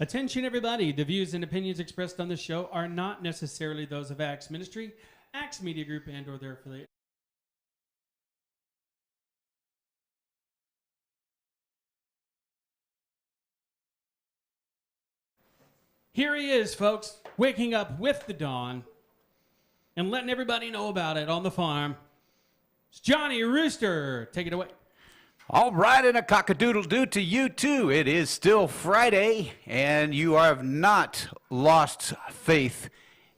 Attention, everybody. The views and opinions expressed on this show are not necessarily those of Acts Ministry, Acts Media Group, and or their affiliates. Here he is, folks, waking up with the dawn and letting everybody know about it on the farm. It's Johnny Rooster. Take it away. All right, and a cock-a-doodle-doo to you, too. It is still Friday, and you have not lost faith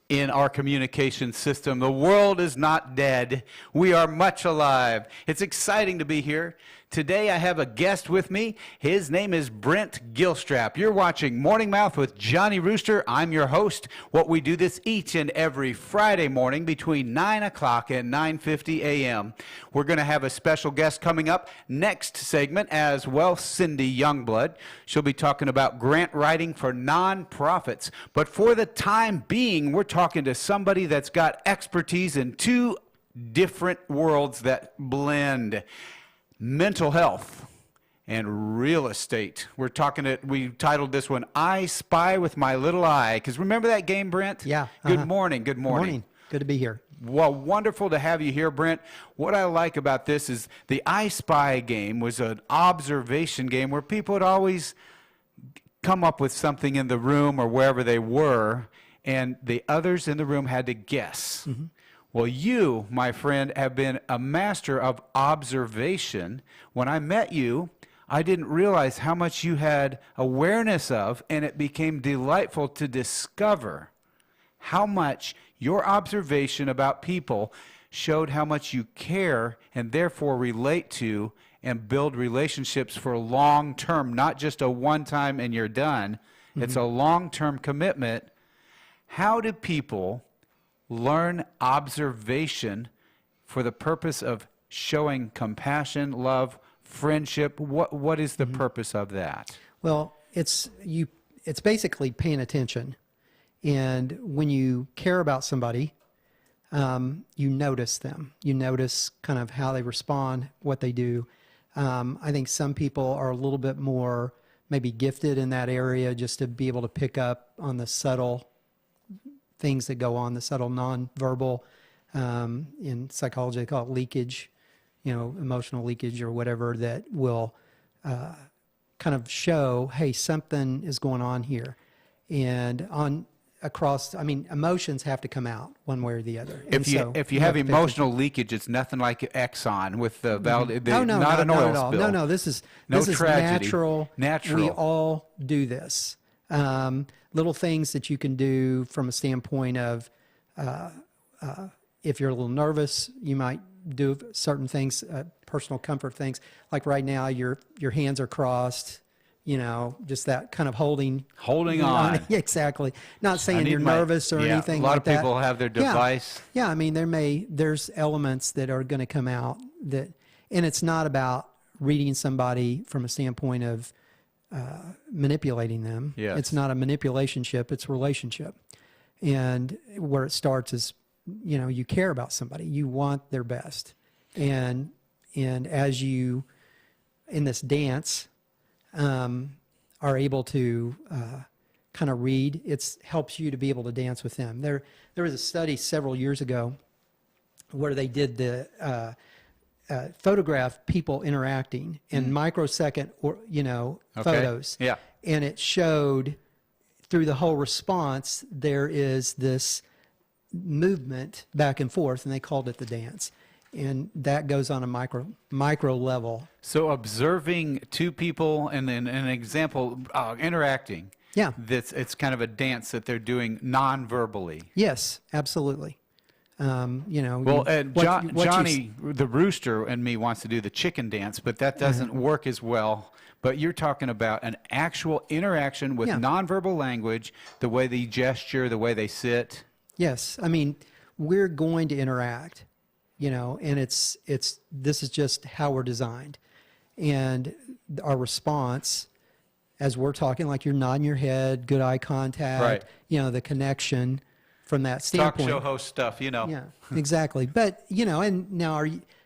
in our communication system. The world is not dead. We are much alive. It's exciting to be here. Today, I have a guest with me. His name is Brent Gilstrap. You're watching Morning Mouth with Johnny Rooster. I'm your host. What we do this each and every Friday morning between 9 o'clock and 9:50 a.m. We're going to have a special guest coming up next segment as well, Cindy Youngblood. She'll be talking about grant writing for nonprofits. But for the time being, we're talking to somebody that's got expertise in two different worlds that blend: mental health and real estate. We titled this one, I Spy with My Little Eye. Because remember that game, Brent? Yeah. Good morning. Good morning. Good morning. Good to be here. Well, wonderful to have you here, Brent. What I like about this is the I Spy game was an observation game where people would always come up with something in the room or wherever they were, and the others in the room had to guess. Mm-hmm. Well, you, my friend, have been a master of observation. When I met you, I didn't realize how much you had awareness of, and it became delightful to discover how much your observation about people showed how much you care and therefore relate to and build relationships for long term, not just a one time and you're done. Mm-hmm. It's a long-term commitment. How do people learn observation for the purpose of showing compassion, love, friendship? What is the purpose of that? Well, it's basically paying attention. And when you care about somebody, you notice them. You notice kind of how they respond, what they do. I think some people are a little bit more maybe gifted in that area, just to be able to pick up on the subtle things that go on, the subtle nonverbal. In psychology, they call it leakage, emotional leakage or whatever, that will kind of show, hey, something is going on here. And emotions have to come out one way or the other. If you have emotional leakage, it's nothing like Exxon with the not an oil spill. No, this is tragedy. Natural. We all do this. Little things that you can do from a standpoint of if you're a little nervous, you might do certain things, personal comfort things. Like right now, your hands are crossed, just that kind of holding on. Exactly. Not saying you're nervous or anything like that. A lot of people have their device. Yeah, there's elements that are going to come out and it's not about reading somebody from a standpoint of manipulating them. Yes. It's not a manipulationship, it's a relationship. And where it starts is, you care about somebody, you want their best. And as you, in this dance, are able to kind of read, it helps you to be able to dance with them. There was a study several years ago where they did the photograph people interacting in microsecond photos. Yeah. And it showed through the whole response, there is this movement back and forth, and they called it the dance. And that goes on a micro level. So observing two people and then an example interacting. Yeah. It's kind of a dance that they're doing non-verbally. Yes, absolutely. Johnny, the rooster, and me wants to do the chicken dance, but that doesn't work as well. But you're talking about an actual interaction with nonverbal language, the way they gesture, the way they sit. Yes, we're going to interact, and this is just how we're designed, and our response, as we're talking, like you're nodding your head, good eye contact, right. The connection. From that standpoint, talk show host stuff, Yeah, exactly. But and now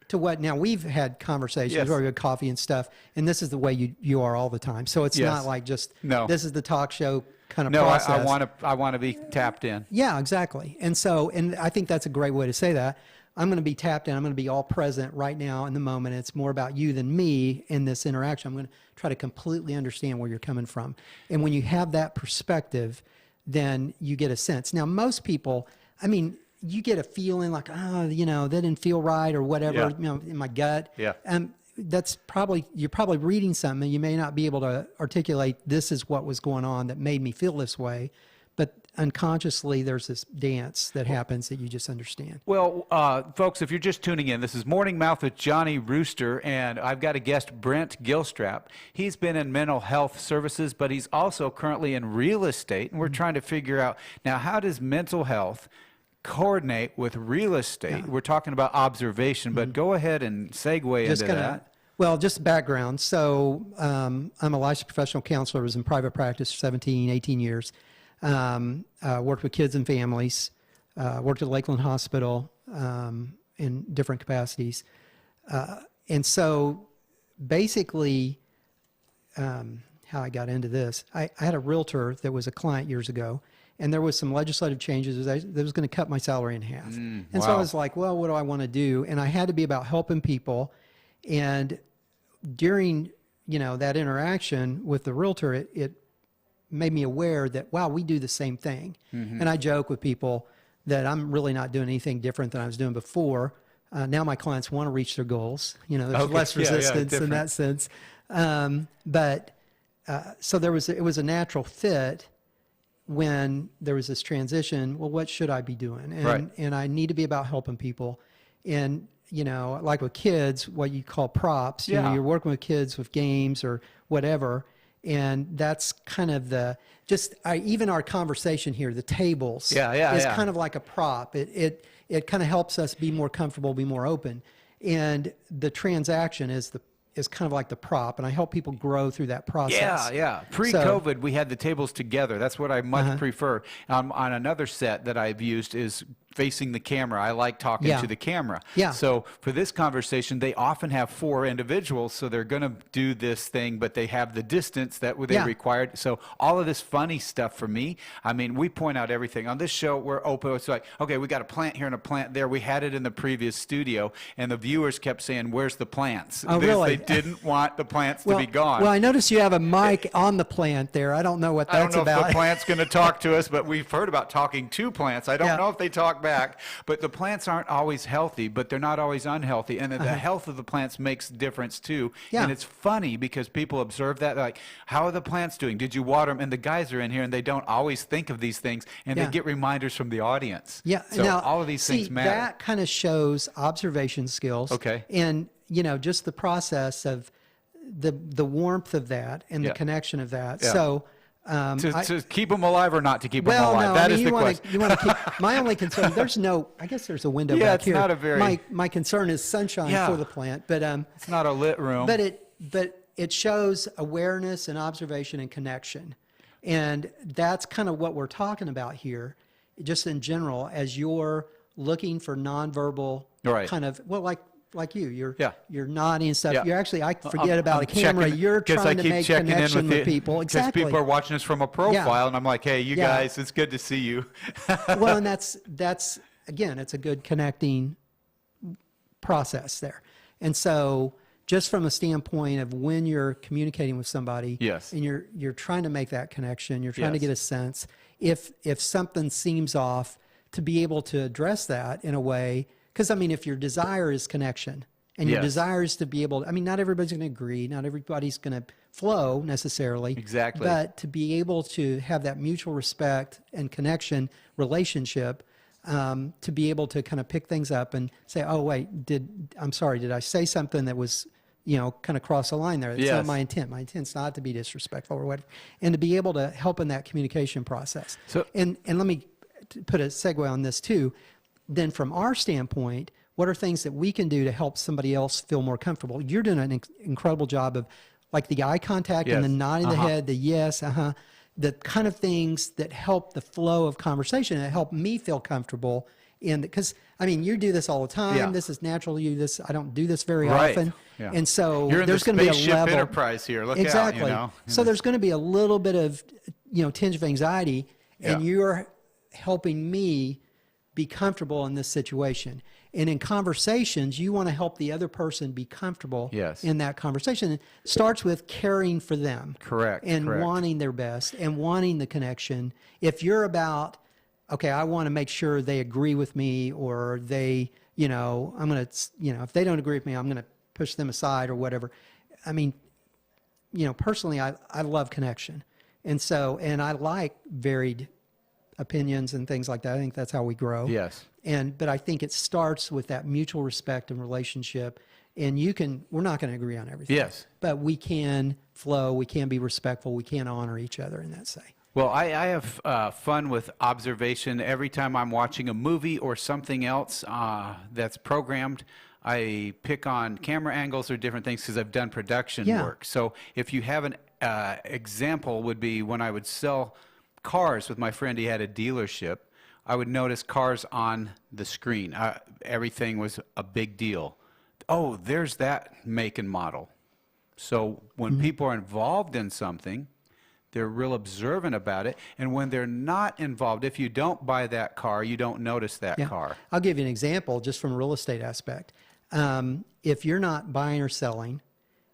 to what now we've had conversations Yes. where we had coffee and stuff, and this is the way you are all the time. So it's Yes. not like just No. this is the talk show kind of No, process. I want to be tapped in. Yeah, exactly. And so, and I think that's a great way to say that. I'm going to be tapped in. I'm going to be all present right now in the moment. It's more about you than me in this interaction. I'm going to try to completely understand where you're coming from. And when you have that perspective, then you get a sense. Now, most people, I mean, you get a feeling like, oh, you know, that didn't feel right or whatever, Yeah. you know, in my gut. Yeah. That's probably, you're probably reading something. You may not be able to articulate, this is what was going on that made me feel this way. But unconsciously, there's this dance that happens that you just understand. Well, folks, if you're just tuning in, this is Morning Mouth with Johnny Rooster, and I've got a guest, Brent Gilstrap. He's been in mental health services, but he's also currently in real estate, and we're trying to figure out, now, how does mental health coordinate with real estate? We're talking about observation, but go ahead and segue into that. Well, just background. So I'm a licensed professional counselor. I was in private practice for 17, 18 years. Worked with kids and families, worked at Lakeland Hospital in different capacities. And so basically, how I got into this, I had a realtor that was a client years ago, and there was some legislative changes that was going to cut my salary in half. And so I was like, well, what do I want to do? And I had to be about helping people. And during, you know, that interaction with the realtor, it made me aware that, wow, we do the same thing. And I joke with people that I'm really not doing anything different than I was doing before. Now my clients want to reach their goals. You know, there's less resistance in that sense. So it was a natural fit when there was this transition. Well, what should I be doing? And I need to be about helping people. And, you know, like with kids, what you call props, you know, you're working with kids with games or whatever. And that's kind of even our conversation here, the tables is kind of like a prop. It kind of helps us be more comfortable, be more open. And the transaction is kind of like the prop, and I help people grow through that process. Yeah. Pre-COVID, we had the tables together. That's what I much prefer. On another set that I've used is facing the camera. I like talking to the camera. Yeah. So for this conversation, they often have 4 individuals, so they're going to do this thing, but they have the distance that they required. So all of this funny stuff for me, I mean, we point out everything. On this show, we're open. It's like, okay, we got a plant here and a plant there. We had it in the previous studio, and the viewers kept saying, where's the plants? Oh, really? They didn't want the plants to be gone. Well, I noticed you have a mic on the plant there. I don't know what that's about. I don't know if the plant's going to talk to us, but we've heard about talking to plants. I don't know if they talk back. But the plants aren't always healthy, but they're not always unhealthy. And the health of the plants makes a difference, too. Yeah. And it's funny because people observe that. They're like, how are the plants doing? Did you water them? And the guys are in here, and they don't always think of these things. And they get reminders from the audience. Yeah. So now, all of these things matter. That kind of shows observation skills. Okay. And, you know, just the process of the warmth of that and the connection of that. Yeah. So to keep them alive or not to keep them well, alive? no, That I mean, is the question. You want to keep. My only concern. I guess there's a window back it's here. not a very. My concern is sunshine for the plant, but it's not a lit room. But it shows awareness and observation and connection, and that's kind of what we're talking about here, just in general. As you're looking for nonverbal kind of like you're nodding and stuff. Yeah. You're actually, I forget about a camera. You're trying to make connection with people. Exactly. Because people are watching us from a profile, and I'm like, hey, you guys, it's good to see you. Well, and that's again, it's a good connecting process there. And so just from a standpoint of when you're communicating with somebody, and you're trying to make that connection, you're trying to get a sense, if something seems off, to be able to address that in a way. Because, I mean, if your desire is connection and your desire is to be able to, I mean, not everybody's going to agree. Not everybody's going to flow necessarily. Exactly. But to be able to have that mutual respect and connection relationship, to be able to kind of pick things up and say, oh, wait, I'm sorry, did I say something that was, you know, kind of cross the line there? It's not my intent. My intent's not to be disrespectful or whatever. And to be able to help in that communication process. So, and let me put a segue on this too. Then from our standpoint, what are things that we can do to help somebody else feel more comfortable? You're doing an incredible job of like the eye contact and the nodding the head, the the kind of things that help the flow of conversation, that help me feel comfortable in because I mean you do this all the time. Yeah. This is natural to you. This I don't do this very Right. often, Yeah. and so You're in there's the going to be a spaceship level. Enterprise here. Look Exactly. out, you know. So there's going to be a little bit of tinge of anxiety, and Yeah. you're helping me be comfortable in this situation. And in conversations, you want to help the other person be comfortable Yes. in that conversation. It starts with caring for them. Correct, And correct. wanting their best and wanting the connection. If you're about, okay, I want to make sure they agree with me, or they, I'm going to, if they don't agree with me, I'm going to push them aside or whatever. I mean, personally, I love connection. And so, and I like varied opinions and things like that. I think that's how we grow. Yes. But I think it starts with that mutual respect and relationship. And we're not going to agree on everything. Yes. But we can flow, we can be respectful, we can honor each other in that say. Well, I have fun with observation. Every time I'm watching a movie or something else that's programmed, I pick on camera angles or different things because I've done production work. So if you have an example would be when I would sell cars with my friend, he had a dealership, I would notice cars on the screen. Everything was a big deal. Oh, there's that make and model. So when people are involved in something, they're real observant about it. And when they're not involved, if you don't buy that car, you don't notice that car. I'll give you an example just from a real estate aspect. If you're not buying or selling,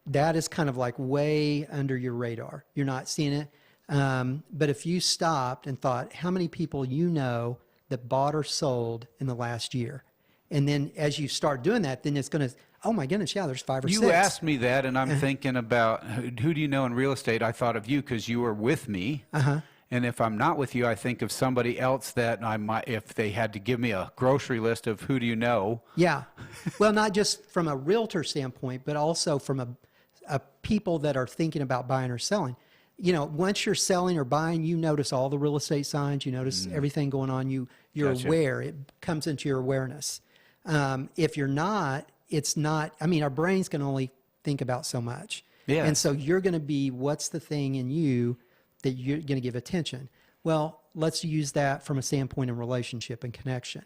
that is kind of like way under your radar. You're not seeing it. But if you stopped and thought, how many people that bought or sold in the last year? And then as you start doing that, then it's going to, oh my goodness, yeah, there's 5 or 6. You asked me that, and I'm thinking about who do you know in real estate? I thought of you because you were with me. And if I'm not with you, I think of somebody else that I might, if they had to give me a grocery list of who do you know. Yeah. Well, not just from a realtor standpoint, but also from a people that are thinking about buying or selling. Once you're selling or buying, you notice all the real estate signs, you notice everything going on, you're Gotcha. aware, it comes into your awareness. If you're not, it's not, our brains can only think about so much. Yes. And so you're going to be, what's the thing in you that you're going to give attention? Well, let's use that from a standpoint of relationship and connection.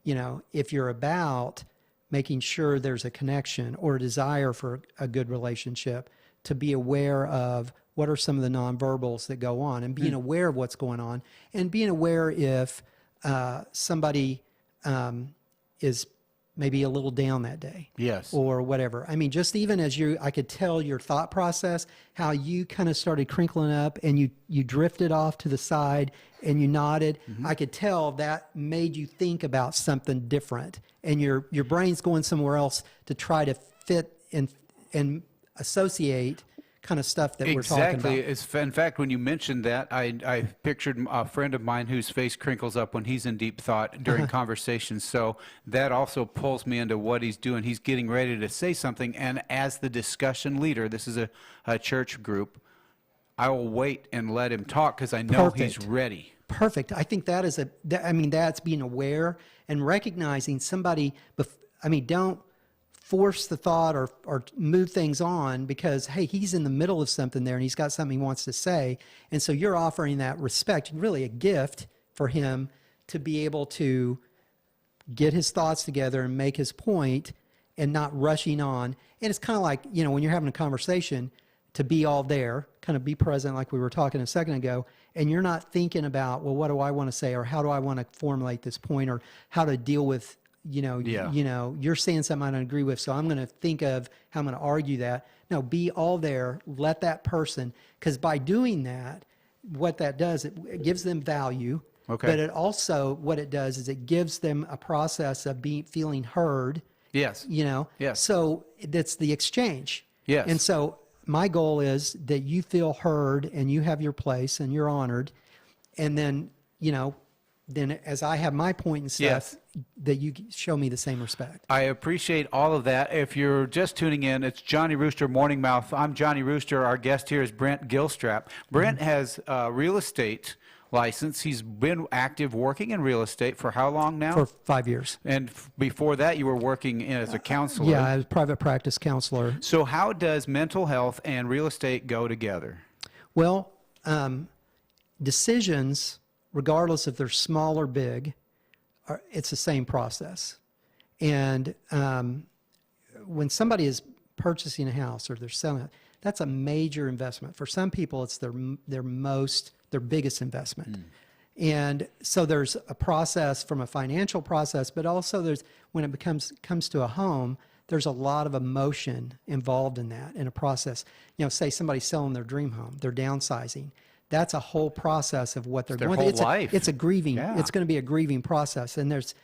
If you're about making sure there's a connection or a desire for a good relationship, to be aware of what are some of the nonverbals that go on, and being aware of what's going on, and being aware if somebody is maybe a little down that day. Yes. Or whatever. Just even as I could tell your thought process, how you kind of started crinkling up and you drifted off to the side and you nodded. I could tell that made you think about something different, and your brain's going somewhere else to try to fit and associate kind of stuff that we're talking about. Exactly. In fact, when you mentioned that, I pictured a friend of mine whose face crinkles up when he's in deep thought during conversations. So that also pulls me into what he's doing. He's getting ready to say something, and as the discussion leader, this is a church group, I will wait and let him talk because I know he's ready. Perfect. I think that is that's being aware and recognizing somebody. Don't force the thought or move things on because, hey, he's in the middle of something there and he's got something he wants to say. And so you're offering that respect, really a gift for him to be able to get his thoughts together and make his point and not rushing on. And it's kind of like, when you're having a conversation, to be all there, kind of be present like we were talking a second ago, and you're not thinking about, well, what do I want to say, or how do I want to formulate this point, or how to deal with you're saying something I don't agree with, so I'm going to think of how I'm going to argue that. No, be all there. Let that person, because by doing that, what that does, it gives them value. Okay. But it also, what it does is it gives them a process of feeling heard. Yes. Yes. So that's the exchange. Yes. And so my goal is that you feel heard and you have your place and you're honored, and then then as I have my point and stuff, that you show me the same respect. I appreciate all of that. If you're just tuning in, it's Johnny Rooster, Morning Mouth. I'm Johnny Rooster. Our guest here is Brent Gilstrap. Brent has a real estate license. He's been active working in real estate for how long now? For 5 years. And before that, you were working as a counselor. Yeah, I was a private practice counselor. So how does mental health and real estate go together? Well, decisions, regardless if they're small or big, it's the same process. And when somebody is purchasing a house or they're selling it, that's a major investment. For some people, it's their biggest investment. And so there's a process from a financial process, but also when it comes to a home, there's a lot of emotion involved in that, in a process. Say somebody's selling their dream home, they're downsizing. That's a whole process of what they're going through. It's their whole life. It's a grieving. Yeah. It's going to be a grieving process, and it's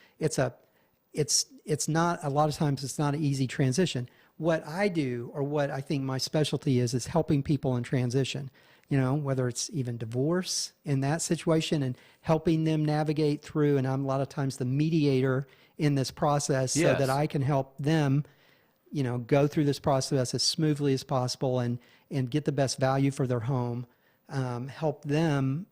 not, a lot of times it's not an easy transition. What I do, or what I think my specialty is helping people in transition. Whether it's even divorce in that situation, and helping them navigate through. And I'm a lot of times the mediator in this process, so that I can help them, go through this process as smoothly as possible and get the best value for their home, help them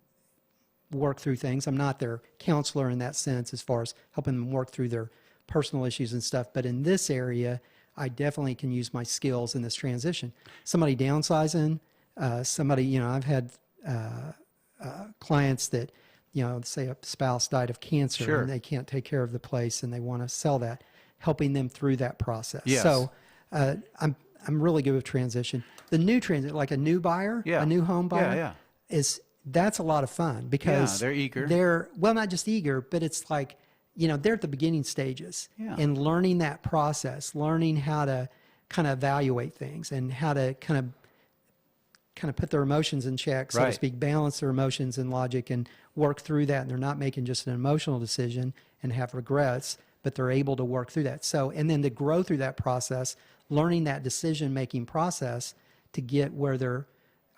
work through things. I'm not their counselor in that sense, as far as helping them work through their personal issues and stuff. But in this area, I definitely can use my skills in this transition. Somebody downsizing, I've had clients that, say a spouse died of cancer and they can't take care of the place and they want to sell that, helping them through that process. Yes. So I'm really good with transition. The new transition, like a new buyer, a new home buyer, that's a lot of fun, because they're eager. They're, well, not just eager, but it's like, they're at the beginning stages and learning that process, learning how to kind of evaluate things and how to kind of put their emotions in check, so to speak, balance their emotions and logic and work through that. And they're not making just an emotional decision and have regrets, but they're able to work through that. So, and then to grow through that process, learning that decision-making process to get where they're,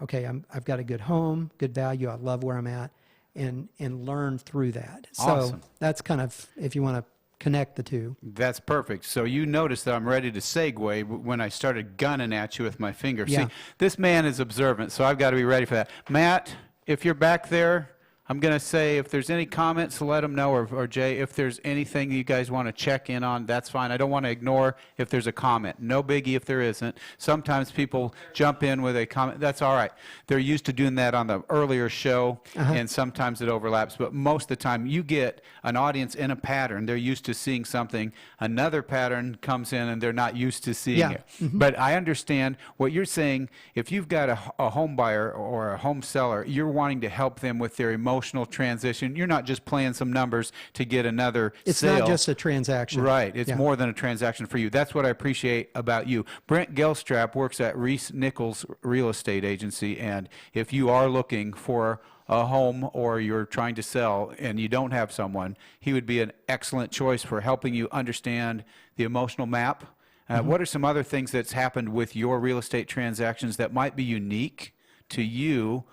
okay, I've got a good home, good value, I love where I'm at, and learn through that. Awesome. So that's kind of, if you want to connect the two. That's perfect. So you notice that I'm ready to segue when I started gunning at you with my finger. Yeah. See, this man is observant, so I've got to be ready for that. Matt, if you're back there, I'm going to say if there's any comments, let them know, or Jay, if there's anything you guys want to check in on, that's fine. I don't want to ignore if there's a comment. No biggie if there isn't. Sometimes people jump in with a comment. That's all right. They're used to doing that on the earlier show, and sometimes it overlaps. But most of the time, you get an audience in a pattern. They're used to seeing something. Another pattern comes in, and they're not used to seeing it. But I understand what you're saying. If you've got a home buyer or a home seller, you're wanting to help them with their emotional transition. You're not just playing some numbers to get another It's sale. not just a transaction. Right. It's more than a transaction for you. That's what I appreciate about you. Brent Gilstrap works at Reese Nichols Real Estate Agency, and if you are looking for a home or you're trying to sell and you don't have someone, he would be an excellent choice for helping you understand the emotional map. What are some other things that's happened with your real estate transactions that might be unique to you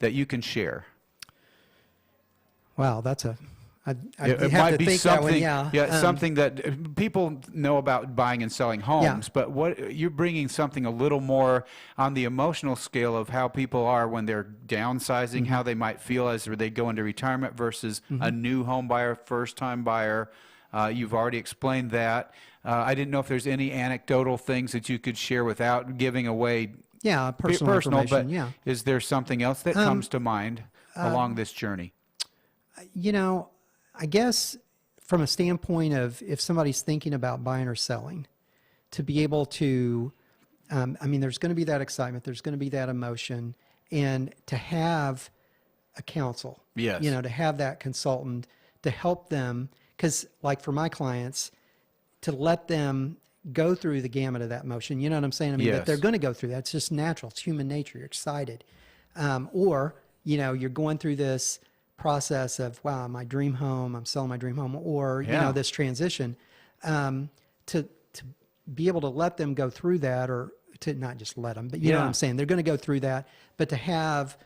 that you can share? Wow, that's It might be something, something that people know about buying and selling homes, but what you're bringing something a little more on the emotional scale of how people are when they're downsizing, how they might feel as they go into retirement versus a new home buyer, first-time buyer. You've already explained that. I didn't know if there's any anecdotal things that you could share without giving away personal information. But is there something else that comes to mind along this journey? I guess from a standpoint of if somebody's thinking about buying or selling, to be able to, there's going to be that excitement, there's going to be that emotion, and to have a counsel, to have that consultant to help them, because like for my clients, to let them go through the gamut of that emotion, you know what I'm saying? That they're going to go through that. It's just natural. It's human nature. You're excited. Or, you're going through this process of, wow, my dream home, I'm selling my dream home, or, this transition, to be able to let them go through that, or to not just let them, but you know what I'm saying? They're going to go through that, but to have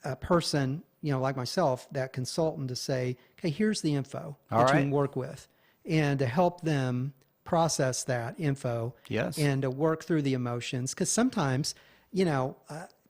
a person, like myself, that consultant to say, okay, here's the info that you can work with, and to help them process that info and to work through the emotions. Because sometimes,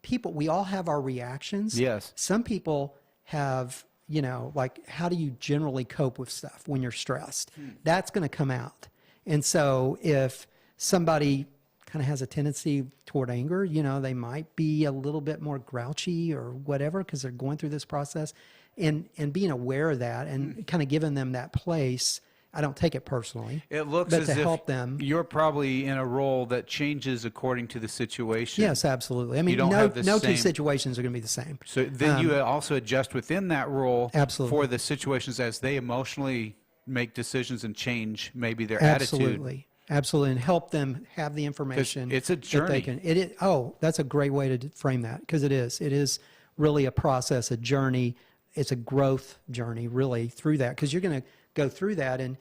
people, we all have our reactions. Yes. Some people have, like, how do you generally cope with stuff when you're stressed? That's going to come out. And so if somebody kind of has a tendency toward anger, they might be a little bit more grouchy or whatever because they're going through this process. and being aware of that and kind of giving them that place. I don't take it personally. It looks but as to if help them. you're probably in a role that changes according to the situation. Yes, absolutely. I mean, don't no, have the no two same- situations are going to be the same. So then you also adjust within that role Absolutely. for the situations as they emotionally make decisions and change maybe their Absolutely. Absolutely. And help them have the information. it's a that journey. They can, that's a great way to frame that, because it is. It is really a process, a journey. It's a growth journey, really, through that, because you're going to go through that. And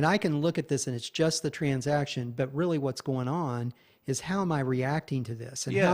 I can look at this and it's just the transaction, but really what's going on is how am I reacting to this? And Yes.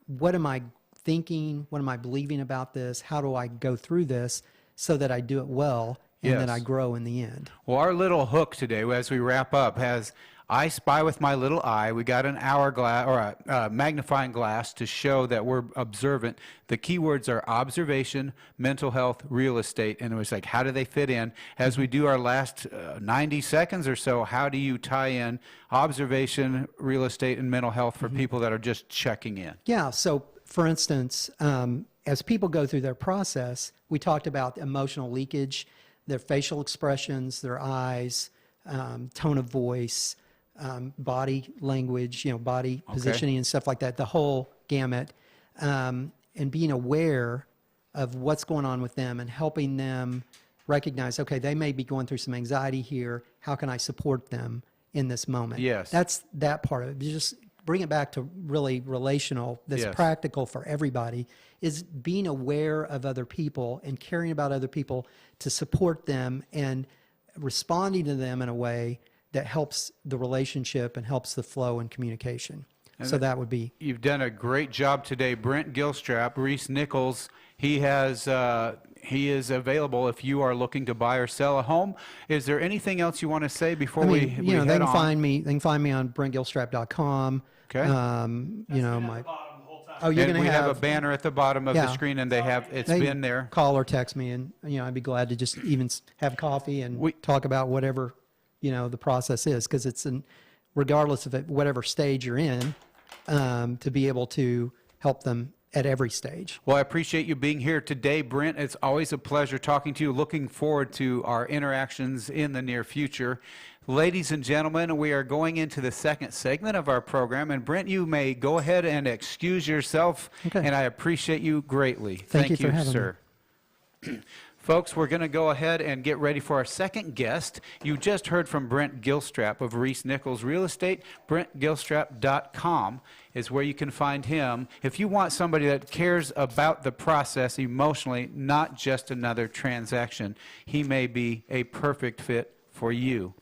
what am I thinking? What am I believing about this? How do I go through this so that I do it well and that Yes. I grow in the end? Well, our little hook today, as we wrap up, has I spy with my little eye. We got an hourglass or a magnifying glass to show that we're observant. The keywords are observation, mental health, real estate, and it was like, how do they fit in? As we do our last 90 seconds or so, how do you tie in observation, real estate, and mental health for people that are just checking in? Yeah. So, for instance, as people go through their process, we talked about emotional leakage, their facial expressions, their eyes, tone of voice, body language, body positioning and stuff like that, the whole gamut, and being aware of what's going on with them and helping them recognize, okay, they may be going through some anxiety here. How can I support them in this moment? Yes. That's that part of it. You just bring it back to really relational, that's Yes. practical for everybody, is being aware of other people and caring about other people to support them and responding to them in a way that helps the relationship and helps the flow and communication. So that would be. You've done a great job today. Brent Gilstrap, Reese Nichols, he is available if you are looking to buy or sell a home. Is there anything else you want to say before we they head can on? find me. They can find me on brentgilstrap.com. Okay. My. Oh, you're And going we to have a banner at the bottom of the screen, and it's they been there. Call or text me, and I'd be glad to just even have coffee and talk about whatever the process is, because it's regardless of whatever stage you're in, to be able to help them at every stage. Well, I appreciate you being here today, Brent. It's always a pleasure talking to you. Looking forward to our interactions in the near future. Ladies and gentlemen, we are going into the second segment of our program, and Brent, you may go ahead and excuse yourself, and I appreciate you greatly. Thank you for having sir. Folks, we're going to go ahead and get ready for our second guest. You just heard from Brent Gilstrap of Reese Nichols Real Estate. BrentGilstrap.com is where you can find him. If you want somebody that cares about the process emotionally, not just another transaction, he may be a perfect fit for you.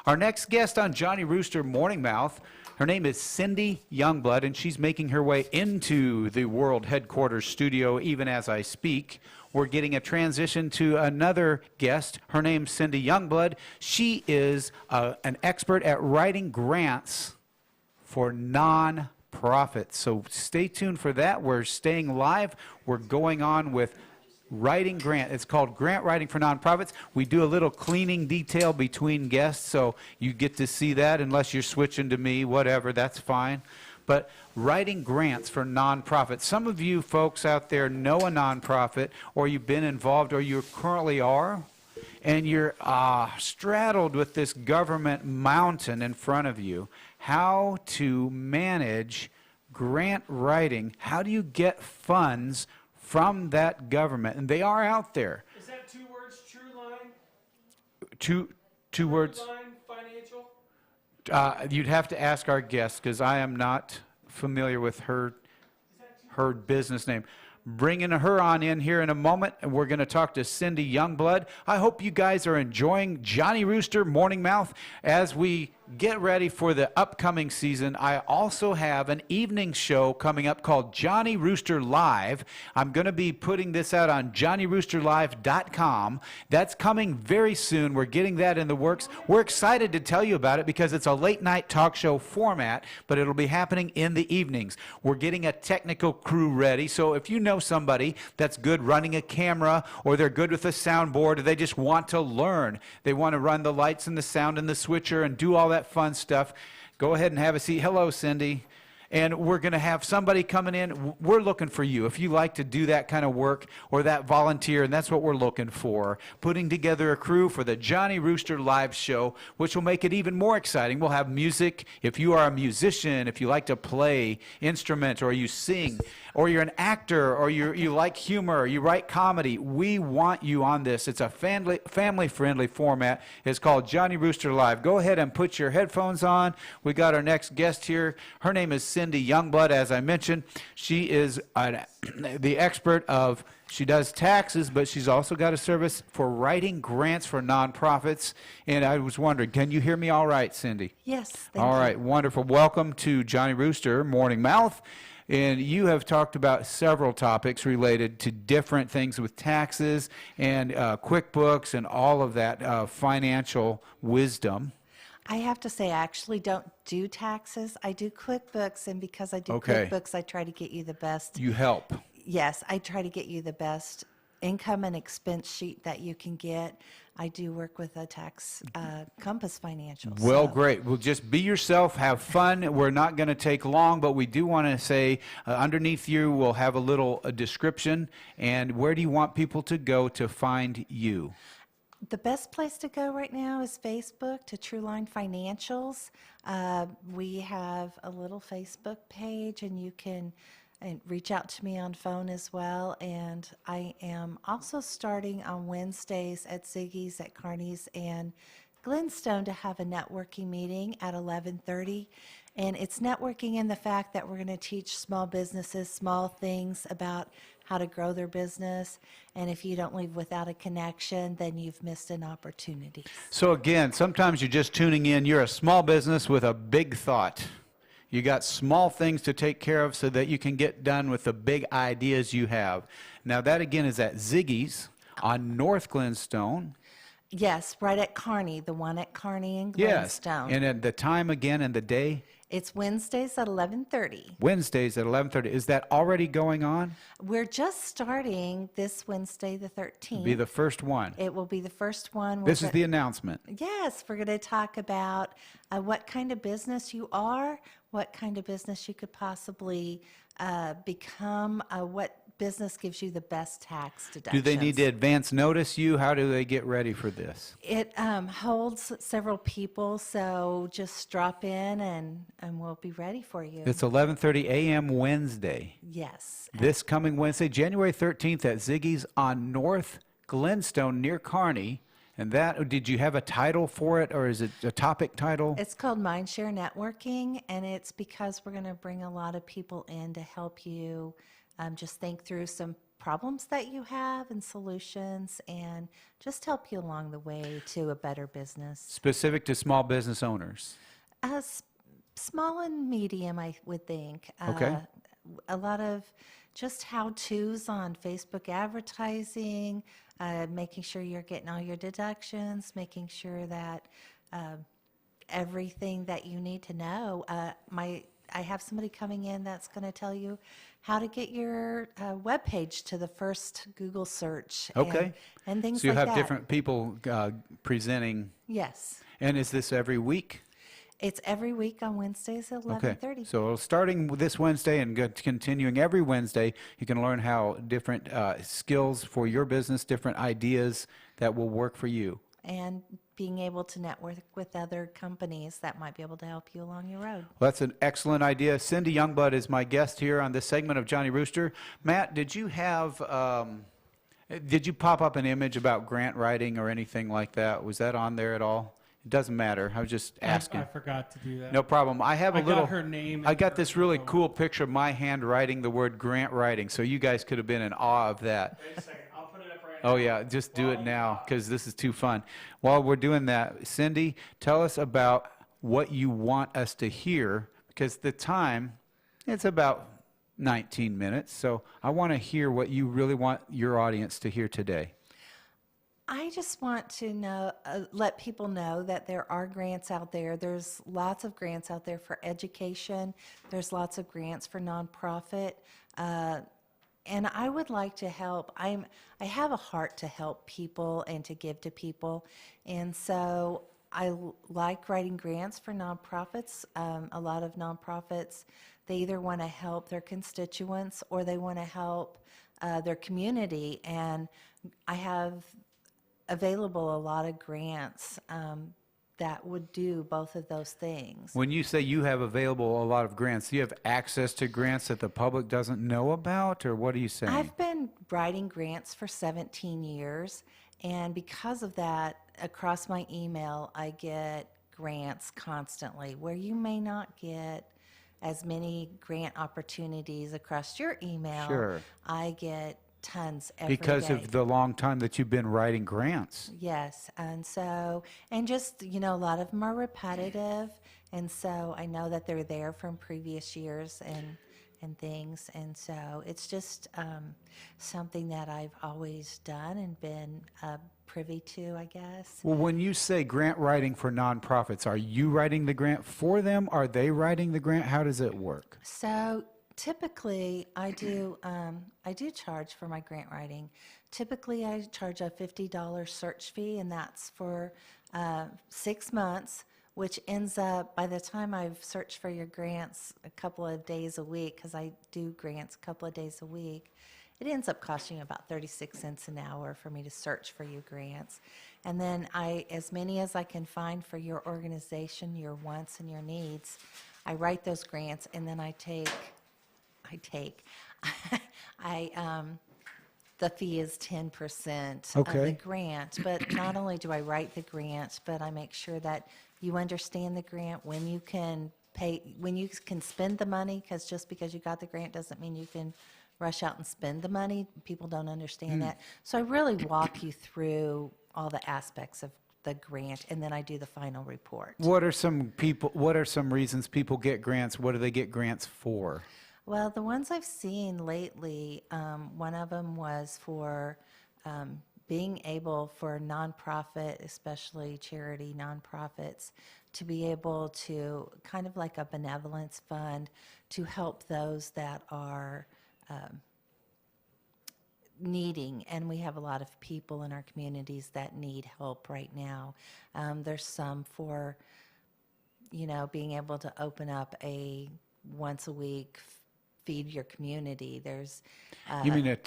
Our next guest on Johnny Rooster Morning Mouth, her name is Cindy Youngblood, and she's making her way into the world headquarters studio even as I speak. We're getting a transition to another guest. Her name's Cindy Youngblood. She is an expert at writing grants for non-profits. So stay tuned for that. We're staying live. We're going on with writing grant. It's called grant writing for nonprofits. We do a little cleaning detail between guests, so you get to see that unless you're switching to me, whatever, that's fine. But writing grants for nonprofits. Some of you folks out there know a nonprofit, or you've been involved, or you currently are, and you're straddled with this government mountain in front of you. How to manage grant writing? How do you get funds from that government? And they are out there. Is that 2 words, True Line? Two words. True Line Financial? You'd have to ask our guest, because I am not familiar with her business name. Bringing her on in here in a moment, and we're going to talk to Cindy Youngblood. I hope you guys are enjoying Johnny Rooster Morning Mouth as we get ready for the upcoming season. I also have an evening show coming up called Johnny Rooster Live. I'm going to be putting this out on JohnnyRoosterLive.com. That's coming very soon. We're getting that in the works. We're excited to tell you about it because it's a late night talk show format, but it'll be happening in the evenings. We're getting a technical crew ready, so if you know somebody that's good running a camera, or they're good with a soundboard, or they just want to learn, they want to run the lights and the sound and the switcher and do all that fun stuff, go ahead and have a seat. Hello, Cindy. and we're going to have somebody coming in. We're looking for you. If you like to do that kind of work or that volunteer, and that's what we're looking for, putting together a crew for the Johnny Rooster live show, which will make it even more exciting. We'll have music. If you are a musician, if you like to play instrument, or you sing, or you're an actor, or you like humor, or you write comedy, we want you on this. It's a family-friendly format. It's called Johnny Rooster Live. Go ahead and put your headphones on. We got our next guest here. Her name is Cindy Youngblood, as I mentioned. She is the expert of, she does taxes, but she's also got a service for writing grants for nonprofits. And I was wondering, can you hear me all right, Cindy? Yes. All right, wonderful. Welcome to Johnny Rooster Morning Mouth. And you have talked about several topics related to different things with taxes and QuickBooks and all of that financial wisdom. I have to say, I actually don't do taxes. I do QuickBooks, and because I do Okay. QuickBooks, I try to get you the best. You help. Yes, I try to get you the best income and expense sheet that you can get. I do work with a tax Compass Financial. Well, so- great. Well, just be yourself, have fun. We're not going to take long, but we do want to say underneath you, we'll have a little description. And where do you want people to go to find you? The best place to go right now is Facebook, to Trueline Financials. We have a little Facebook page, and you can reach out to me on phone as well. And I am also starting on Wednesdays at Ziggy's, at Carney's, and Glenstone to have a networking meeting at 11:30. And it's networking in the fact that we're going to teach small businesses small things about how to grow their business. And if you don't leave without a connection, then you've missed an opportunity. So again, sometimes you're just tuning in. You're a small business with a big thought. You got small things to take care of so that you can get done with the big ideas you have. Now that again is at Ziggy's on North Glenstone. Yes, right at Kearney, the one at Kearney and Yes. Glenstone. And at the time again and the day? It's Wednesdays at 11:30. Wednesdays at 11:30. Is that already going on? We're just starting this Wednesday, the 13th. Be the first one. It will be the first one. This is the announcement. Yes, we're going to talk about what kind of business you are, what kind of business you could possibly become, what business gives you the best tax Do deductions. they need to advance notice you? How do they get ready for this? It holds several people, so just drop in and we'll be ready for you. It's 11:30 a.m. Wednesday. Yes. This coming Wednesday, January 13th at Ziggy's on North Glenstone near Kearney. And that, did you have a title for it, or is it a topic title? It's called Mindshare Networking, and it's because we're going to bring a lot of people in to help you just think through some problems that you have and solutions, and just help you along the way to a better business. Specific to small business owners. Small and medium, I would think. Okay. A lot of just how-tos on Facebook advertising, making sure you're getting all your deductions, making sure that everything that you need to know. I have somebody coming in that's going to tell you how to get your web page to the first Google search. Okay. And things So you like have that. different people presenting. Yes. And is this every week? It's every week on Wednesdays at 11:30. Okay. So starting with this Wednesday and continuing every Wednesday, you can learn how different skills for your business, different ideas that will work for you. And being able to network with other companies that might be able to help you along your road. Well, that's an excellent idea. Cindy Youngblood is my guest here on this segment of Johnny Rooster. Matt, did you have, did you pop up an image about grant writing or anything like that? Was that on there at all? It doesn't matter. I was just asking. I forgot to do that. No problem. I have a I got little. her name I and got her this really phone. cool picture of my hand writing the word grant writing, so you guys could have been in awe of that. Wait a second. I'll put it up right now. Oh yeah, just do it now because this is too fun. While we're doing that, Cindy, tell us about what you want us to hear, because the time, it's about 19 minutes. So I want to hear what you really want your audience to hear today. I just want to know, let people know that there are grants out there. There's lots of grants out there for education. There's lots of grants for nonprofit. And I would like to help. I have a heart to help people and to give to people. And so like writing grants for nonprofits. A lot of nonprofits, they either want to help their constituents or they want to help their community. And I have available a lot of grants that would do both of those things. When you say you have available a lot of grants, do you have access to grants that the public doesn't know about, or what are you saying? I've been writing grants for 17 years, and because of that, across my email, I get grants constantly, where you may not get as many grant opportunities across your email. Sure. I get tons every Because day. of the long time that you've been writing grants. Yes, and so, and just, a lot of them are repetitive, and so I know that they're there from previous years and things, and so it's just something that I've always done and been privy to, I guess. Well, when you say grant writing for nonprofits, are you writing the grant for them? Are they writing the grant? How does it work? So typically, I do charge for my grant writing. Typically, I charge a $50 search fee, and that's for 6 months, which ends up, by the time I've searched for your grants a couple of days a week, because I do grants a couple of days a week, it ends up costing about 36 cents an hour for me to search for your grants. And then as many as I can find for your organization, your wants and your needs, I write those grants, and then the fee is 10% of the Okay. grant. But not only do I write the grant, but I make sure that you understand the grant, when you can pay, when you can spend the money, because just because you got the grant doesn't mean you can rush out and spend the money. People don't understand that. So I really walk you through all the aspects of the grant, and then I do the final report. What are some reasons people get grants? What do they get grants for? Well, the ones I've seen lately, one of them was for being able for nonprofit, especially charity nonprofits, to be able to, kind of like a benevolence fund, to help those that are needing. And we have a lot of people in our communities that need help right now. There's some for, being able to open up a once a week feed your community. There's You mean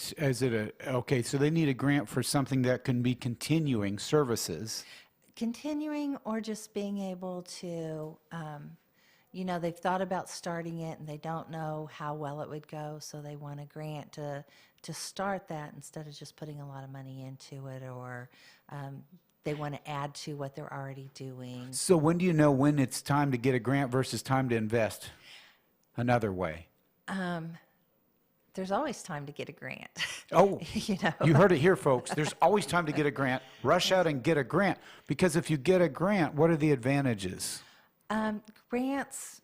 okay, so they need a grant for something that can be continuing services. continuing, or just being able to, they've thought about starting it and they don't know how well it would go, so they want a grant to start that instead of just putting a lot of money into it, or they want to add to what they're already doing. So when do you know when it's time to get a grant versus time to invest another way? There's always time to get a grant. Oh, You you heard it here, folks. There's always time to get a grant. Rush out and get a grant, because if you get a grant, what are the advantages? Grants,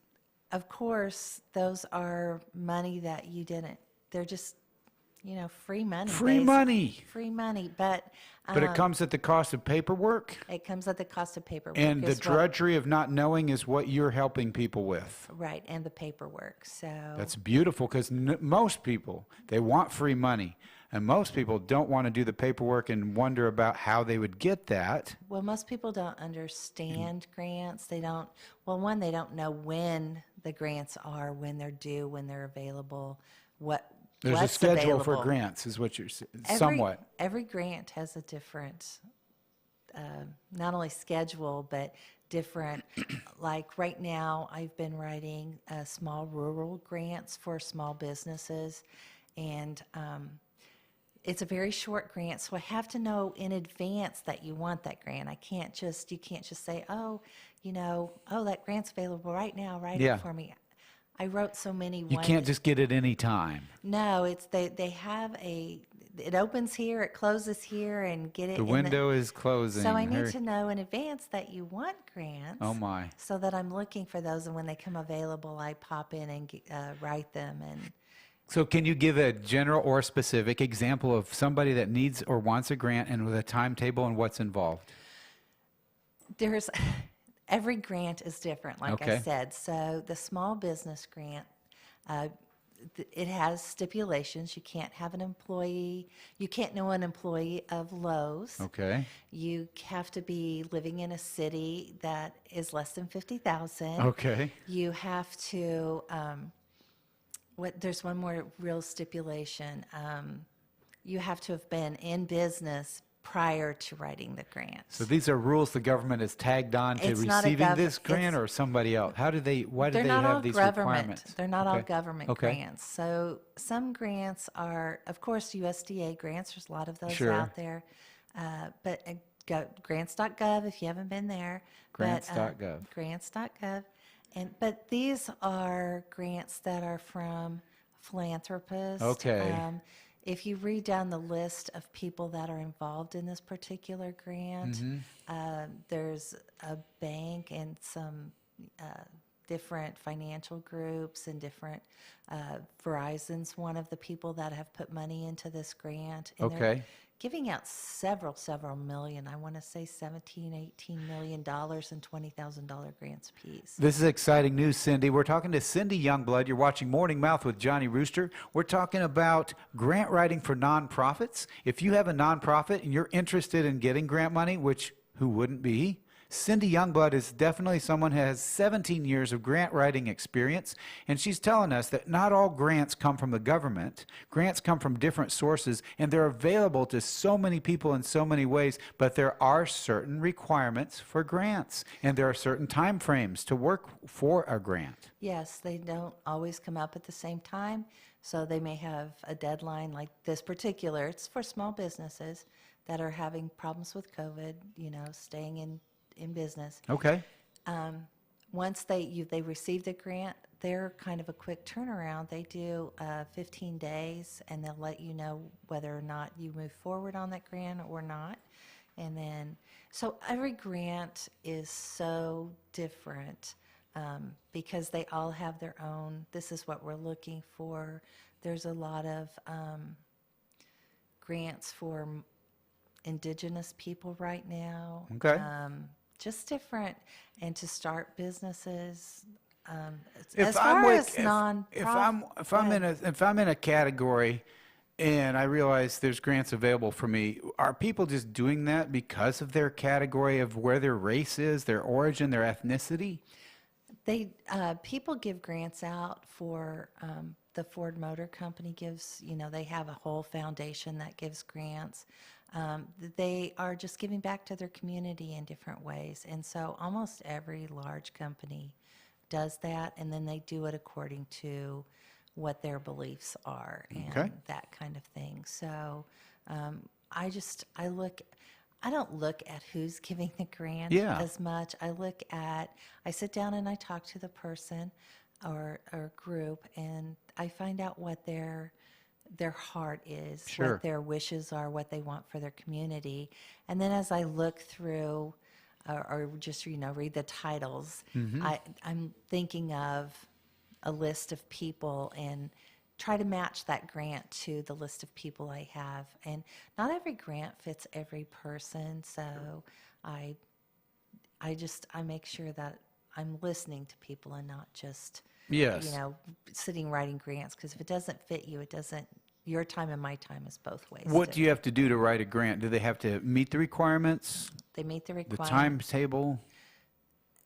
of course, those are money that you didn't, they're just, free money. Free basi- money. Free money, but But it comes at the cost of paperwork, it comes at the cost of paperwork. and the as well. drudgery of not knowing is what you're helping people with. Right, and the paperwork, so. That's beautiful, because most people, they want free money, and most people don't want to do the paperwork and wonder about how they would get that. Well, most people don't understand grants. They don't, well, one, they don't know when the grants are, when they're due, when they're available, There's a what's schedule for available. grants, is what you're saying, Every- somewhat. Every grant has a different, not only schedule, but different, like right now, I've been writing small rural grants for small businesses, and it's a very short grant, so I have to know in advance that you want that grant. You can't just say, that grant's available right now, write Yeah. it for me. I wrote so many. You can't just get it any time. No, it's they have it opens here, it closes here, and get it. The in window is closing. So I need Hurry. to know in advance that you want grants. Oh, my. So that I'm looking for those, and when they come available, I pop in and write them. And So can you give a general or specific example of somebody that needs or wants a grant, and with a timetable and what's involved? there's every grant is different, like I Okay. said. So the small business grant, it has stipulations. You can't have an employee. You can't know an employee of Lowe's. Okay. You have to be living in a city that is less than 50,000. Okay. You have to. There's one more real stipulation. You have to have been in business prior to writing the grant. So these are rules the government has tagged on to It's not a receiving this gov- grant it's- or somebody else? Why do they They're not all have these government. requirements? They're not all Okay. government Okay. grants. So some grants are, of course, USDA grants. There's a lot of those Sure. out there. But grants.gov if you haven't been there. Grants.gov. Grants.gov. But these are grants that are from philanthropists. Okay. If you read down the list of people that are involved in this particular grant, there's a bank and some different financial groups and different Verizon's one of the people that have put money into this grant. And they're Okay. giving out several million. I want to say $17-18 million and $20,000 grants apiece. This is exciting news, Cindy. We're talking to Cindy Youngblood. You're watching Morning Mouth with Johnny Rooster. We're talking about grant writing for nonprofits. If you have a nonprofit and you're interested in getting grant money, which who wouldn't be? Cindy Youngblood is definitely someone who has 17 years of grant writing experience, and she's telling us that not all grants come from the government. Grants come from different sources, and they're available to so many people in so many ways, but there are certain requirements for grants, and there are certain time frames to work for a grant. Yes, they don't always come up at the same time, so they may have a deadline like this particular. It's for small businesses that are having problems with COVID, staying in business. Okay. Once they receive the grant, they're kind of a quick turnaround. They do 15 days, and they'll let you know whether or not you move forward on that grant or not. And then, so every grant is so different because they all have their own, this is what we're looking for. There's a lot of grants for indigenous people right now. Okay. Just different, and to start businesses. If As I'm far with- as if- non-profit, if I'm in a category and I realize there's grants available for me, are people just doing that because of their category of where their race is, their origin, their ethnicity? people give grants out for the Ford Motor Company gives. They have a whole foundation that gives grants. They are just giving back to their community in different ways, and so almost every large company does that, and then they do it according to what their beliefs are and that kind of thing. So I don't look at who's giving the grant as much. I sit down and I talk to the person or group, and I find out what their heart is, what their wishes are, what they want for their community. And then as I look through or just, read the titles, I'm thinking of a list of people and try to match that grant to the list of people I have. And not every grant fits every person, so I make sure that I'm listening to people and not just sitting writing grants, because if it doesn't fit you, it doesn't. Your time and my time is both wasted. What do you have to do to write a grant? Do they have to meet the requirements? They meet the The requirements. timetable?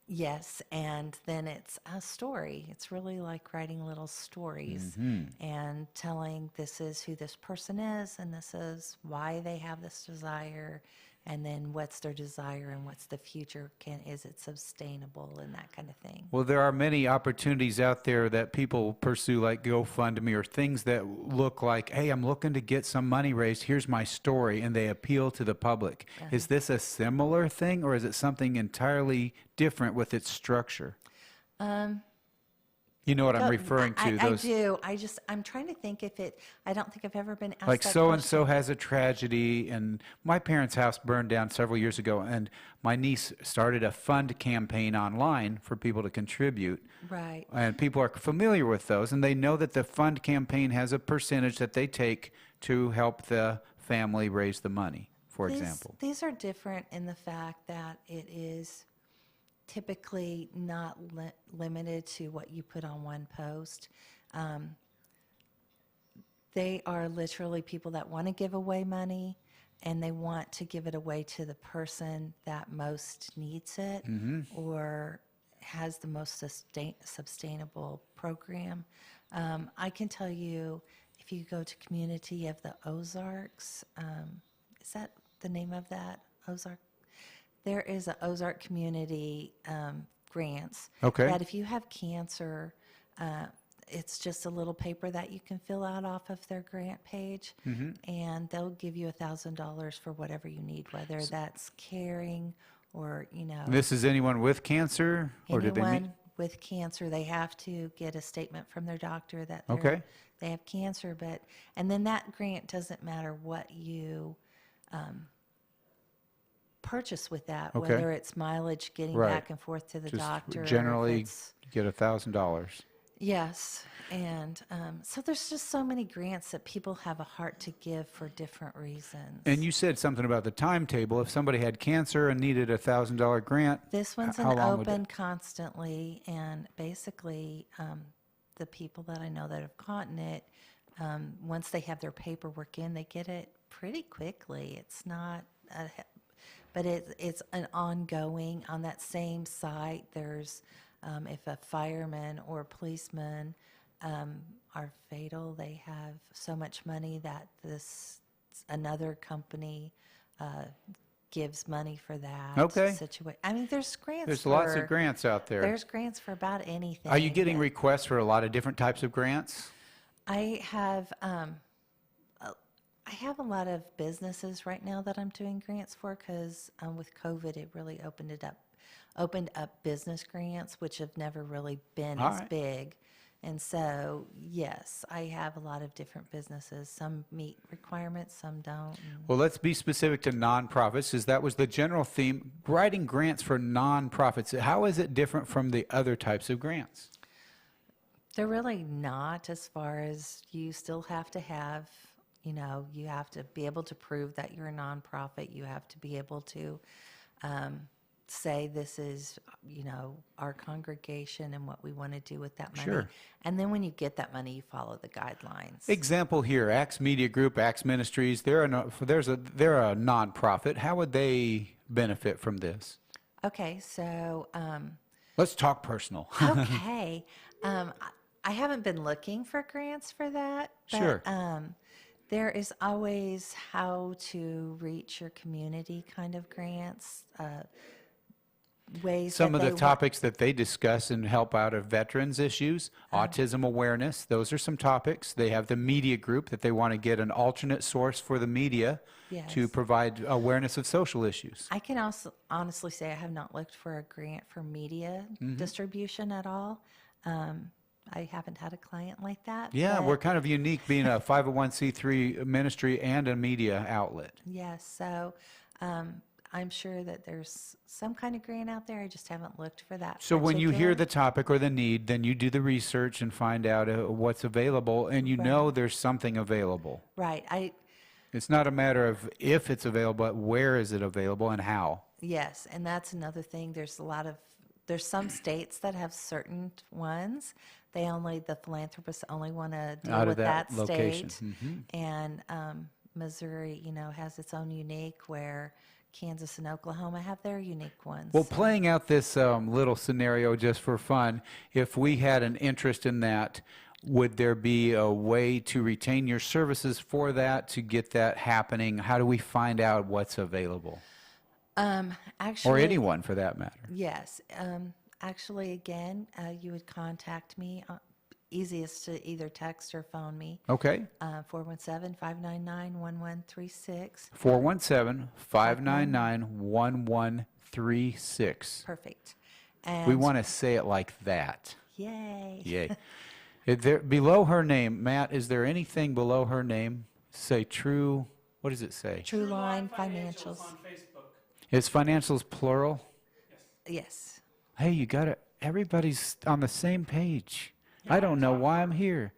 Yes, and then it's a story. It's really like writing little stories and telling this is who this person is, and this is why they have this desire, and then what's their desire and what's the future. Is it sustainable and that kind of thing. Well, there are many opportunities out there that people pursue, like GoFundMe or things that look like, hey, I'm looking to get some money raised. Here's my story, and they appeal to the public. Is this a similar thing, or is it something entirely different with its structure? You know what I'm referring to? I do. I'm trying to think if it. I don't think I've ever been asked Like that so and question. so has a tragedy, and my parents' house burned down several years ago, and my niece started a fund campaign online for people to contribute. Right. And people are familiar with those, and they know that the fund campaign has a percentage that they take to help the family raise the money, for example. These are different in the fact that it is typically not limited to what you put on one post. They are literally people that want to give away money, and they want to give it away to the person that most needs it or has the most sustainable program. I can tell you, if you go to Community of the Ozarks, is that the name of that? Ozark? There is a Ozark Community grants. Okay. That if you have cancer, it's just a little paper that you can fill out off of their grant page, and they'll give you $1,000 for whatever you need, whether that's caring or, This is anyone with cancer, or did they meet? anyone with cancer. They have to get a statement from their doctor that Okay. they have cancer, and then that grant doesn't matter what you purchase with that, Okay. whether it's mileage getting Right. back and forth to the Just doctor. if generally it's- get $1,000. Yes, and so there's just so many grants that people have a heart to give for different reasons. And you said something about the timetable. If somebody had cancer and needed a $1,000 grant, This one's how an long would open constantly, and basically, the people that I know that have gotten it, once they have their paperwork in, they get it pretty quickly. It's not, but it's an ongoing. On that same site, there's if a fireman or policeman are fatal, they have so much money that another company gives money for that Okay. situation. I mean, there's grants. There's lots of grants out there. There's grants for about anything. Are you getting but requests for a lot of different types of grants? I have a lot of businesses right now that I'm doing grants for because with COVID, it really opened up business grants, which have never really been All as right. big. And so, yes, I have a lot of different businesses. Some meet requirements, some don't. Well, let's be specific to nonprofits, as that was the general theme. Writing grants for nonprofits, how is it different from the other types of grants? They're really not, as far as you still have to have, you have to be able to prove that you're a nonprofit. You have to be able to say this is, our congregation and what we want to do with that money. Sure. And then when you get that money, you follow the guidelines. Example here, Acts Media Group, Acts Ministries, they're a nonprofit. How would they benefit from this? Okay, so, Let's talk personal. okay. I haven't been looking for grants for that. But, Sure. There is always how to reach your community kind of grants, ways Some that of the they topics that they discuss and help out are veterans issues, autism awareness. Those are some topics. They have the media group that they want to get an alternate source for the media to Yes. provide awareness of social issues. I can also honestly say I have not looked for a grant for media distribution at all. I haven't had a client like that. Yeah, but we're kind of unique being a 501c3 ministry and a media outlet. yes, so I'm sure that there's some kind of grant out there. I just haven't looked for that. So when you hear particular. the topic or the need, then you do the research and find out what's available, and you know there's something available. Right, It's not a matter of if it's available, but where is it available and how. yes, and that's another thing. There's some states that have certain ones. The philanthropists only want to deal Out of with that that location. state. And Missouri, has its own unique, where Kansas and Oklahoma have their unique ones. Well, So- playing out this little scenario just for fun, if we had an interest in that, would there be a way to retain your services for that, to get that happening? How do we find out what's available? Actually, Or anyone for that matter? yes. Actually, again, you would contact me. Easiest to either text or phone me. Okay. 417-599-1136. 417-599-1136. Perfect. And We want to say it like that. yay. Yay. Below her name, Matt, is there anything below her name? Say true, what does it say? True Line Financials. on Facebook. Is financials plural? Yes. Hey, you got it. Everybody's on the same page. I don't know why I'm here.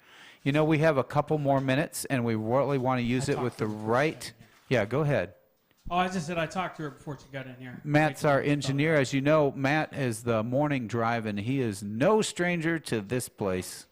We have a couple more minutes, and we really want to use it with the right. Yeah, go ahead. Oh, I just said I talked to her before she got in here. Matt's our engineer. As you know, Matt is the morning drive, and he is no stranger to this place.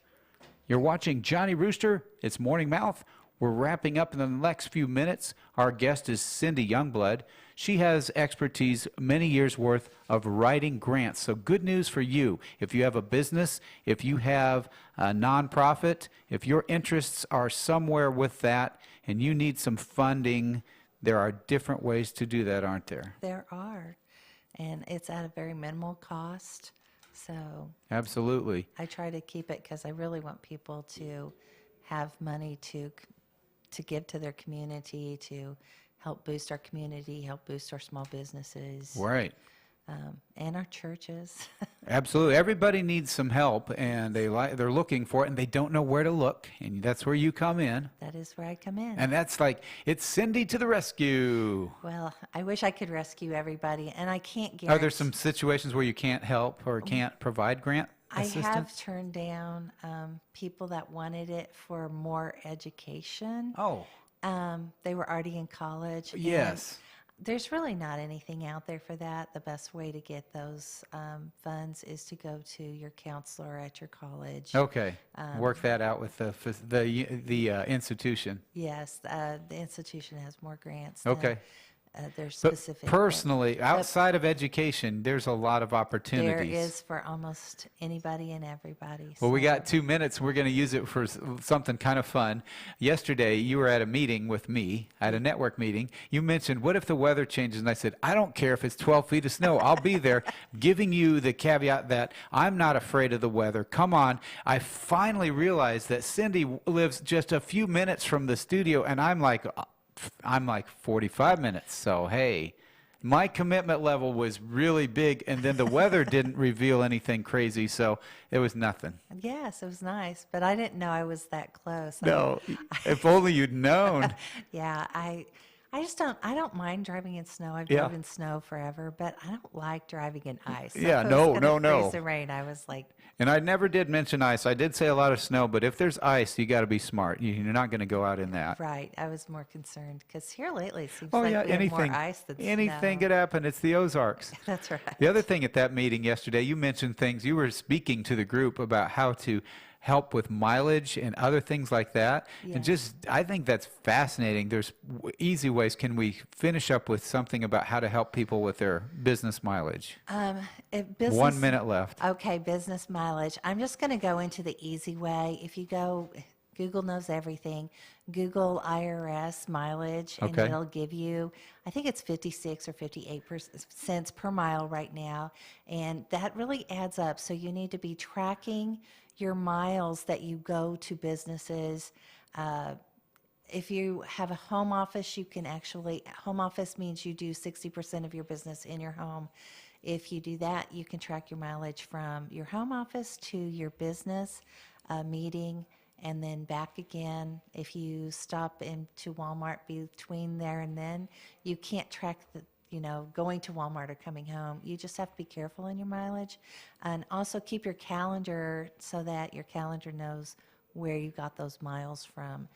You're watching Johnny Rooster. It's Morning Mouth. We're wrapping up in the next few minutes. Our guest is Cindy Youngblood. She has expertise, many years worth of writing grants. So good news for you. If you have a business, if you have a nonprofit, if your interests are somewhere with that and you need some funding, there are different ways to do that, aren't there? There are, and it's at a very minimal cost. So Absolutely. I try to keep it because I really want people to have money to give to their community, to help boost our community, help boost our small businesses, Right. And our churches. Absolutely. Everybody needs some help, and they're looking for it, and they don't know where to look, and that's where you come in. That is where I come in. And that's like, it's Cindy to the rescue. Well, I wish I could rescue everybody, and I can't Are there guarantee. some situations where you can't help or can't provide grant I assistance? have turned down people that wanted it for more education. Oh, They were already in college. and yes. There's really not anything out there for that. The best way to get those funds is to go to your counselor at your college. Okay. Work that out with the institution. Yes, the institution has more grants. Than, Okay. they're But specific. personally, outside of education, there's a lot of There opportunities. is for almost anybody and everybody. Well, we so- got 2 minutes. We're going to use it for something kind of fun. Yesterday, you were at a meeting with me, at a network meeting. You mentioned, what if the weather changes? And I said, I don't care if it's 12 feet of snow. I'll be there, giving you the caveat that I'm not afraid of the weather. Come on. I finally realized that Cindy lives just a few minutes from the studio, and I'm like 45 minutes. So, hey, my commitment level was really big, and then the weather didn't reveal anything crazy, so it was nothing. Yes, it was nice, but I didn't know I was that close. No, if only you'd known. Yeah, I don't mind driving in snow. I've Yeah. driven snow forever, but I don't like driving in ice. So Yeah, if it no, was gonna no. freeze the rain, I was like, And I never did mention ice. I did say a lot of snow, but if there's ice, you got to be smart. You're not going to go out in that. right. I was more concerned because here lately it seems Oh, like yeah, we have anything. more ice than Anything snow. could happen. It's the Ozarks. That's right. The other thing at that meeting yesterday, you mentioned things. You were speaking to the group about how to help with mileage and other things like that. Yeah. And just, I think that's fascinating. There's easy ways. Can we finish up with something about how to help people with their business mileage? If business, 1 minute left. Okay, business mileage. I'm just going to go into the easy way. If you go, Google knows everything. Google IRS mileage, and Okay. it'll give you, I think it's 56 or 58 cents per mile right now, and that really adds up. So you need to be tracking your miles that you go to businesses. If you have a home office, you can actually, home office means you do 60% of your business in your home. If you do that, you can track your mileage from your home office to your business meeting and then back again. If you stop into Walmart between there and then, you can't track going to Walmart or coming home. You just have to be careful in your mileage. And also keep your calendar so that your calendar knows where you got those miles from.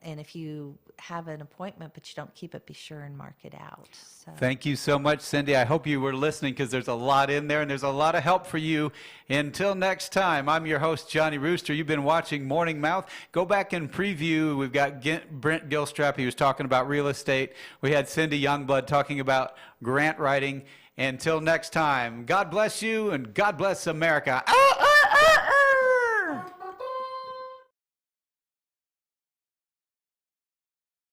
And if you have an appointment but you don't keep it, be sure and mark it out. So. Thank you so much, Cindy. I hope you were listening because there's a lot in there and there's a lot of help for you. Until next time, I'm your host, Johnny Rooster. You've been watching Morning Mouth. Go back and preview. We've got Brent Gilstrap. He was talking about real estate. We had Cindy Youngblood talking about grant writing. Until next time, God bless you and God bless America.